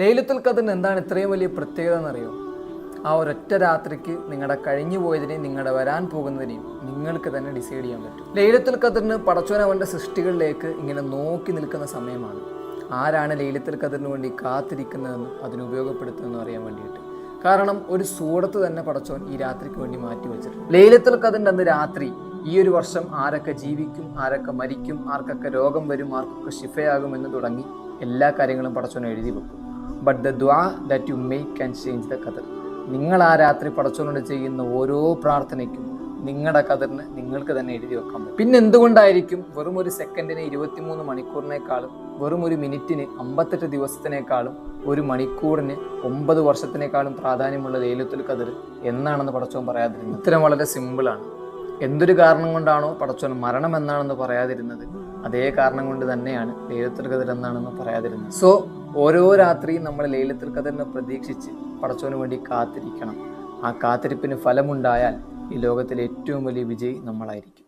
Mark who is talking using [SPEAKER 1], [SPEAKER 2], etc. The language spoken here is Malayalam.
[SPEAKER 1] ലൈലത്തുൽ ഖദറിന് എന്താണ് ഇത്രയും വലിയ പ്രത്യേകത എന്നറിയോ? ആ ഒരൊറ്റ രാത്രിക്ക് നിങ്ങളുടെ കഴിഞ്ഞു പോയതിനെയും നിങ്ങളുടെ വരാൻ പോകുന്നതിനെയും നിങ്ങൾക്ക് തന്നെ ഡിസൈഡ് ചെയ്യാൻ പറ്റും. ലൈലത്തുൽ ഖദറിന് പടച്ചോൻ അവൻ്റെ സൃഷ്ടികളിലേക്ക് ഇങ്ങനെ നോക്കി നിൽക്കുന്ന സമയമാണ്. ആരാണ് ലൈലത്തുൽ ഖദറിന് വേണ്ടി കാത്തിരിക്കുന്നതെന്നും അതിന് ഉപയോഗപ്പെടുത്തുന്നതെന്നും അറിയാൻ വേണ്ടിയിട്ട്. കാരണം ഒരു സൂറത്ത് തന്നെ പടച്ചോൻ ഈ രാത്രിക്ക് വേണ്ടി മാറ്റി വെച്ചിട്ടുണ്ട്. ലൈലത്തുൽ ഖദറിൻ്റെ അന്ന് രാത്രി ഈ ഒരു വർഷം ആരൊക്കെ ജീവിക്കും, ആരൊക്കെ മരിക്കും, ആർക്കൊക്കെ രോഗം വരും, ആർക്കൊക്കെ ശിഫയാകും എന്ന് തുടങ്ങി എല്ലാ കാര്യങ്ങളും പടച്ചോൻ എഴുതി വെക്കും. ബട്ട് ദ ദുആ that you make can change the ഖദർ. നിങ്ങൾ ആ രാത്രി പടച്ചോനോട് ചെയ്യുന്ന ഓരോ പ്രാർത്ഥനയ്ക്കും നിങ്ങളുടെ ഖദറിന് നിങ്ങൾക്ക് തന്നെ എഴുതി വെക്കാൻ പറ്റും. പിന്നെ എന്തുകൊണ്ടായിരിക്കും വെറും ഒരു സെക്കൻഡിന് 23 മണിക്കൂറിനേക്കാളും, വെറും ഒരു മിനിറ്റിന് 58 ദിവസത്തിനേക്കാളും, ഒരു മണിക്കൂറിന് 9 വർഷത്തിനേക്കാളും പ്രാധാന്യമുള്ള ലൈലത്തുൽ ഖദർ എന്നാണെന്ന് പടച്ചോൻ പറയാതിരുന്നത്? ഉത്തരം വളരെ സിമ്പിളാണ്. എന്തൊരു കാരണം കൊണ്ടാണോ പടച്ചോൻ മരണം എന്നാണെന്ന് പറയാതിരുന്നത്, അതേ കാരണം കൊണ്ട് തന്നെയാണ് ലൈലത്തുൽ ഖദർ എന്നാണെന്ന് പറയാതിരുന്നത്. സോ ഓരോ രാത്രിയും നമ്മൾ ലൈലത്തുൽ ഖദറിനെ പ്രതീക്ഷിച്ച് പടച്ചോന് വേണ്ടി കാത്തിരിക്കണം. ആ കാത്തിരിപ്പിന് ഫലമുണ്ടായാൽ ഈ ലോകത്തിലെ ഏറ്റവും വലിയ വിജയി നമ്മളായിരിക്കും.